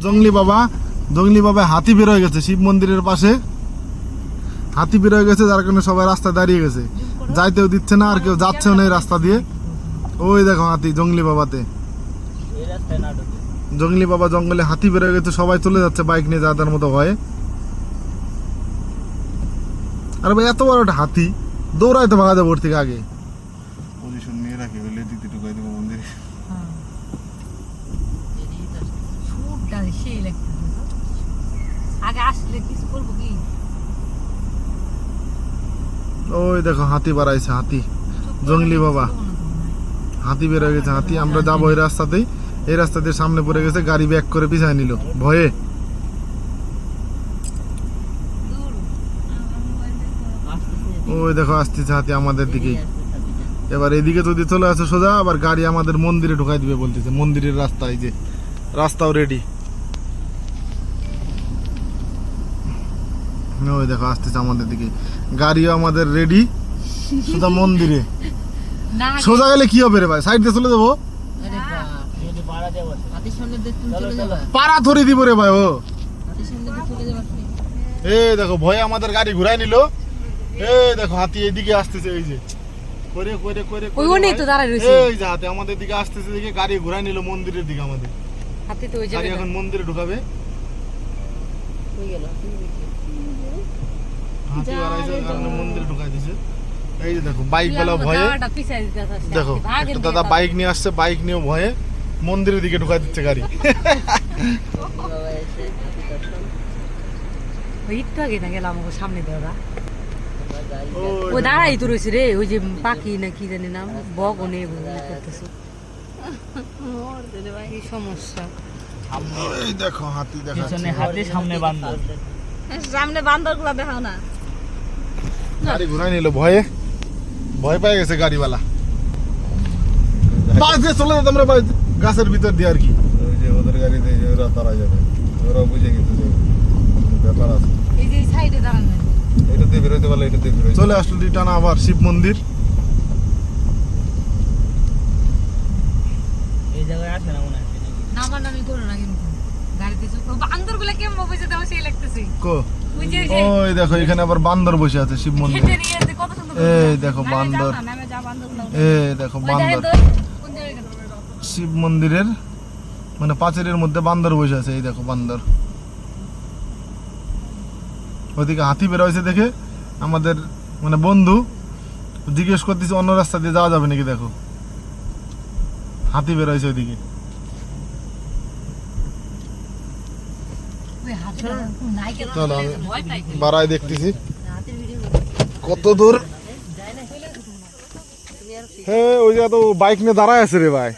জঙ্গলি বাবা হাতি বের হয়ে গেছে শিব মন্দিরের পাশে। হাতি বের হয়ে গেছে, যার কারণে সবাই রাস্তায় দাঁড়িয়ে গেছে, যাইতেও দিচ্ছে না, আর কেউ যাচ্ছেও না এই রাস্তা দিয়ে। ওই দেখো হাতি জঙ্গলি বাবাতে, জঙ্গলি বাবা জঙ্গলে হাতি বের হয়ে গেছে, সবাই চলে যাচ্ছে বাইক নিয়ে যাওয়ার মতো ভয়ে। আরে ভাই এত বড় একটা হাতি, দৌড়াইতে ভাগা যাবে ওর থেকে আগে। পজিশন নিয়ে রাখি, ওই লেদিতে ঢুকাই দেবো মন্দিরে। ওই দেখো হাতি বাড়াইছে, হাতি জঙ্গলি বাবা হাতি বের হয়ে গেছে। হাতি আমরা যাবো এই রাস্তাতেই, এই রাস্তা দিয়ে সামনে পড়ে গেছে, গাড়ি ব্যাক করে পিছায় নিল ভয়ে। ওই দেখো আসতেছে হাতি আমাদের দিকে। এবার এদিকে যদি চলে আসে সোজা, আবার গাড়ি আমাদের মন্দিরে ঢুকাই দিবে বলতেছে। মন্দিরের রাস্তা, এই যে রাস্তাও রেডি। ওই দেখো আসতেছে আমাদের দিকে, গাড়িও আমাদের রেডি সোজা মন্দিরে। সোজা গেলে কি হবে রে ভাই, সাইড দিয়ে চলে যাবো, পাড়া ধরে দিব রে ভাই। ও এই দেখো ভয়ে আমাদের গাড়ি ঘুরাই নিল। এই দেখো হাতি এইদিকে আসতেছে, এই যে করে করে করে এই যে হাতি আমাদের দিকে আসতেছে, দিকে গাড়ি ঘুরাই নিল মন্দিরের দিকে। আমাদের হাতি তো ওই যে এখন মন্দিরে ঢুকাবে। হাতি বাড়াইছে কারণে মন্দিরে ঢুকাই দিছে। এই যে দেখো বাইক বেলা ভয়ে, দেখো একটা দাদা বাইক নিয়ে আসছে, বাইক নিয়ে ভয়ে মন্দিরের দিকে ঢুকাই দিচ্ছে গাড়ি। সামনে দেওয়া ও দাঁড়াই তো রয়েছে রে, ওই যে পাখি না কি জানি নাম, বক ও নেই করতেছে সমস্যা। এই দেখো হাতি দেখাচ্ছে, হাতি সামনে বান্দর, সামনে বান্দর গুলা দেখাও না। গাড়ি ঘুরাই নিল ভয়ে, ভয় পেয়ে গেছে গাড়িওয়ালা। পাশ দিয়ে চলে যেতাম রে গাছের ভিতর দিয়ে আর কি। ওই যে ওদের গাড়িতে ওরা তারা যাবে, ওরা বুঝে গেছে যে ব্যাপার আছে। এই যে সাইডে দাঁড়ানো, এটাতে বেরোতে পারলে এটাতে বেরোয়। চলে আসলো রিটার্ন আবার শিব মন্দির। এই জায়গায় আসে না মনে হয়, নামানামি করো না কিন্তু গাড়িতে বান্দর গুলা কেমন বসে দেওয়া সেই লাগতেছে। ওই দেখো এখানে আবার বান্দর বসে আছে শিব মন্দিরে। এই দেখো বান্দর, এই দেখো বান্দর শিব মন্দিরের মানে পাঁচিলের মধ্যে বান্দর বসে আছে। এই দেখো বান্দর, ওইদিকে হাতি বের হয়েছে দেখে আমাদের মানে বন্ধু জিজ্ঞেস করতেছে অন্য রাস্তা দিয়ে যাওয়া যাবে নাকি। দেখো হাতি বের হয়েছে ওইদিকে। চলো আমি বাড়াই দেখতেছি কত দূর। হ্যাঁ ওই জায়গা তো বাইক নিয়ে দাঁড়ায় আছে রে ভাই।